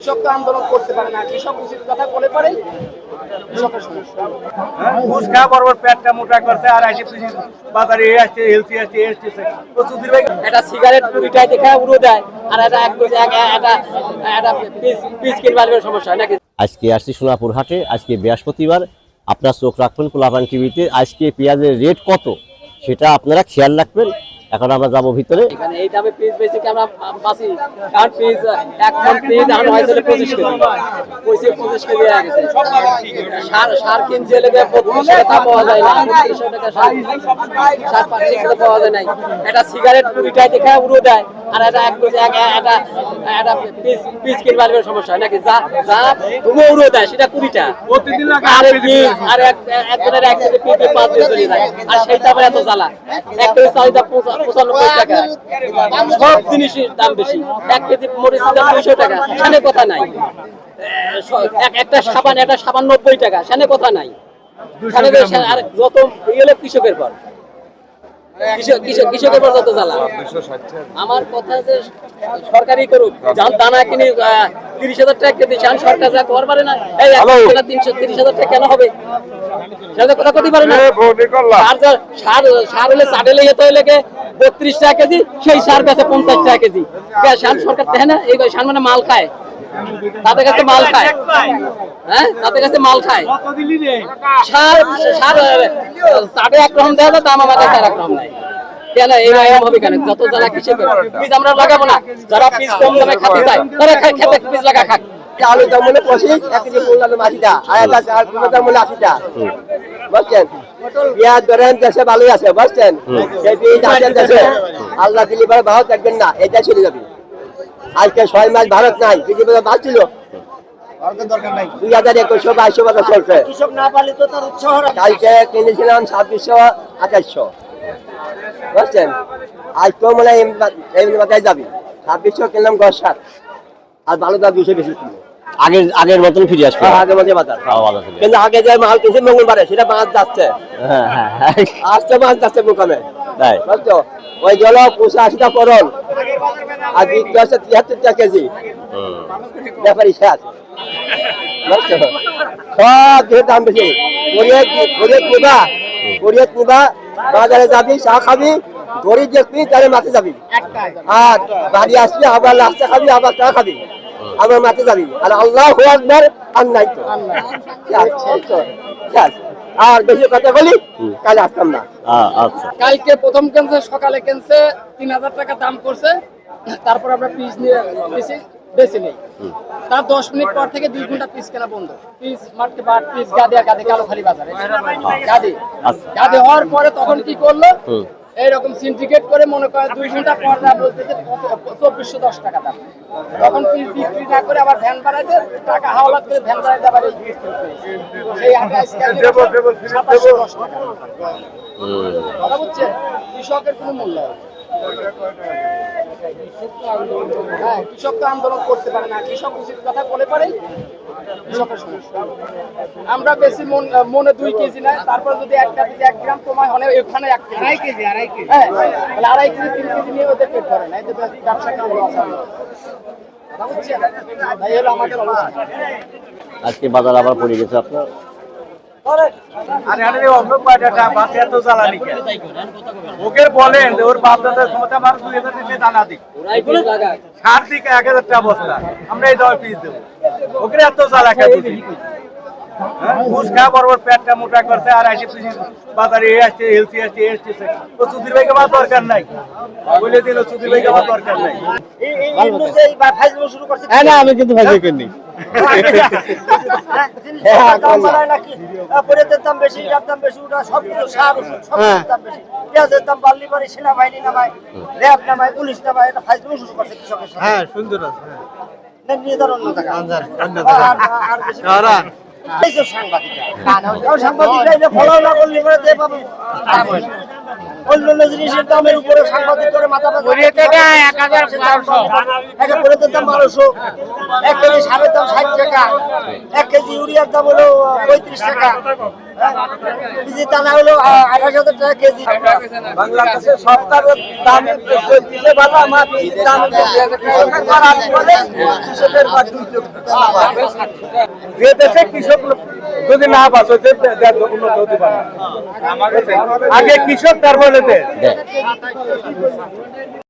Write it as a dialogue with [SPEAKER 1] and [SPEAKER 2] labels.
[SPEAKER 1] কৃষক তো আন্দোলন করতে পারে না, কৃষক উচিত কথা বলে পারে কৃষকের সমস্যা।
[SPEAKER 2] ঘুষ খাওয়া বরাবর পেটটা মোটা করছে আর বাজারে আসছে হেলথি আসছে এসছে তো চুদির ভাই
[SPEAKER 1] একটা সিগারেট 20টায় দেখা উড়ো দেয় আর একটা পিস কিনবার সমস্যা নাকি।
[SPEAKER 3] আজকে আসছি সোনাপুর হাটে, আজকে বৃহস্পতিবার। আপনার চোখ রাখবেন পোলাপান টিভিতে। আজকে পেঁয়াজের রেট কত সেটা আপনারা খেয়াল রাখবেন। এখন আমরা যাবো ভিতরে।
[SPEAKER 1] এখানে এই দামে পিস বেশি কি আমরা বাসি, কারণ পিস এক মন পিস এখন হয়েছিল 25 কেজি, 25 কেজি হয়ে গেছে। সার কিনছে লেগে 32 টাকা পাওয়া যায় না, 32 টাকা সার পাচ্ছি পাওয়া যায় নাই। একটা সিগারেট 20টায় দেখা উড়ো দেয় আর একটা পিস কিনবার সমস্যা নাকি। যা তুমি উড়ো দেয় সেটা 20টা
[SPEAKER 2] প্রতিদিন
[SPEAKER 1] আর একজনের 1 কেজি পিস 5 দিয়ে চলে যায়, আর সেইটা আবার এত জ্বালা। 1 কেজি চালটা 95 টাকা, সব জিনিসের দাম বেশি। 1 কেজি মরিচের দাম 200 টাকা, সেখানে কথা নাই। একটা সাবান 90 টাকা, সেখানে কথা নাই। আর যত এলো কৃষকের পর, কৃষকের পর যত জ্বালা। আমার কথা যে সরকারি করুক, দানা কিনে 30,000 টাকা কেজি, সরকার যা করতে পারে না। এই 330,000 টাকা কেন হবে? সেটা কথা করতে পারে না। সার হলে চাডেলে যেতে হলে 32 টাকা কেজি, সেই সার বেচে 50 টাকা কেজি। সরকার দেখে না এই সার মানে মাল খায়, তাদের কাছে মাল খায়। হ্যাঁ, তাদের কাছে মাল খায়। সার চাটে একরকম দেওয়া যায়, দাম আমার কাছে একরকম নাই। কেন এইরকম হবে কেন? যত যারা কৃষকের বীজ আমরা লাগাবো না, যারা বীজ কম দামে খাতে চায় তারা খেতে বীজ লাগা খাক।
[SPEAKER 4] আলু দাম মূল্য 25, 1 কেজি মূল্য 80টা, আর একটা দাম মূল্য 80টা। বুঝছেন? পেঁয়াজ ধরেন দেশে ভালোই আছে, বুঝছেন? সেই বীজ আসেন দেশে, আল্লাহ দিলি পরে ভারত দেখবেন না, এটা চলে যাবে। আজকে 6 মাস ভারত নাই, পৃথিবীতে বাদ ছিল 2021-2200 টাকা চলছে। কালকে কিনেছিলাম 2600-2800, বুঝছেন? আজ তো মনে হয় এমনি মাথায় যাবি 2600 কিনলাম, 10-7 আর ভালো দাম 200 বেশি কিনবো।
[SPEAKER 3] আগের মতন ফিরে আসবে।
[SPEAKER 4] আগের মধ্যে বাজার কিন্তু আগে যে মাল কিনছে মঙ্গলবারে সেটা মাছ যাচ্ছে, আসছে মাছ যাচ্ছে মোকামে, বুঝছো? ওই গেল 85টা করল আর বিক্রি হচ্ছে 73 টাকা কেজি। ব্যাপারই শেষ, বুঝছো? সব কিছু দাম বেশি। গরিব নিবা বাজারে যাবি, চা খাবি, গরিব দেখবি তাহলে মাঠে যাবি, আর বাড়ি আসবি আবার লাস্টে খাবি, আবার চা খাবি, আবার মাঠে যাবি, আর আল্লাহু আকবার আর নাই তো। আর বেশি কথা বলি কালে আসতাম না।
[SPEAKER 1] কালকে প্রথম কেনছে, সকালে কেনছে 3000 টাকা দাম করছে, তারপর আমরা পিস নিয়ে বেশি নেই। তার 10 মিনিট পর থেকে 2 ঘন্টা পিস কেনা বন্ধ। পিস মার্কেট বাট পিস গাদে কালোখালী বাজারে গাদে হওয়ার পরে তখন কি করলো, এইরকম সিন্ডিকেট করে মনে করে 2 ঘন্টা পর বলতেছে 2410 টাকা দাম। তখন পিস বিক্রি না করে আবার ভ্যান বাড়াইতে টাকা হাওলাত করে ভ্যান বাড়াইতে আবার সেই 2710 টাকা। কথা বুঝছেন? কৃষকের কোনো মূল্য নেই। হ্যাঁ, কৃষক তো আন্দোলন করতে পারে না, কৃষক উচিত কথা বলে পারে কৃষকের সমস্যা। আমরা বেশি মনে 2 কেজি না, তারপর যদি 1 গ্রাম কমায় হয় এখানে 1 কেজি, হ্যাঁ তাহলে 2.5 কেজি 3 কেজি নিয়ে ওদের পেট ভরে না, এতে ব্যবসা কেন লস হবে? তাই হলো আমাদের অবস্থা।
[SPEAKER 3] আজকে বাজার আবার পড়ে গেছে আপনার।
[SPEAKER 2] ওকে বলেন ওর বাপ দাদার ক্ষমতা আমার 2000 টাকা দানা দিক, সার দিক 1000 টাকা বস্তা, আমরা এই দামে পিস দেবো। ওকে এত জ্বালা খাই ঘুষ খাওয়া বরাবর পেটটা মোটা করছে আর বাজারে আসছে হেলথি আসছে এসছে তো চুদির ভাইকে আমার দরকার নাই, বলে দিল চুদির ভাইকে আমার দরকার নাই।
[SPEAKER 3] না আমি কিন্তু ভাই করিনি।
[SPEAKER 4] দাম বেশি, দাম বেশি, ওটা সব কিছু সার ওষুধ সব দাম বেশি। পেঁয়াজের দাম বাড়লি পারে সেনাবাহিনী নামায়, র্যাব নামায়, পুলিশ নামায়, এটা ফাইজলামো শুরু করছে কৃষকের সাথে।
[SPEAKER 2] হ্যাঁ সুন্দর আছে,
[SPEAKER 4] নিয়ে যার অন্য টাকা আর বেশি সাংবাদিকরা ফলো না করলে পরে
[SPEAKER 5] অন্যান্য জিনিসের দামের উপরে সাংবাদিক করে মাথা ব্যথা। 1012 একটা পরিতের দাম 1200, 1 কেজি সারের দাম 60 টাকা, 1 কেজি ইউরিয়ার দাম হলো 35 টাকা, কেজি দানা হলো 28,000 টাকা কেজি।
[SPEAKER 2] বাংলাদেশের সরকারের দাম দিতে ভালো, আমার দাম সরকার আজ বলে কৃষকের বা যে দেশে কৃষক যদি না বাঁচে উন্নত হতে পারে। আগে কৃষক তারপরে দেশ।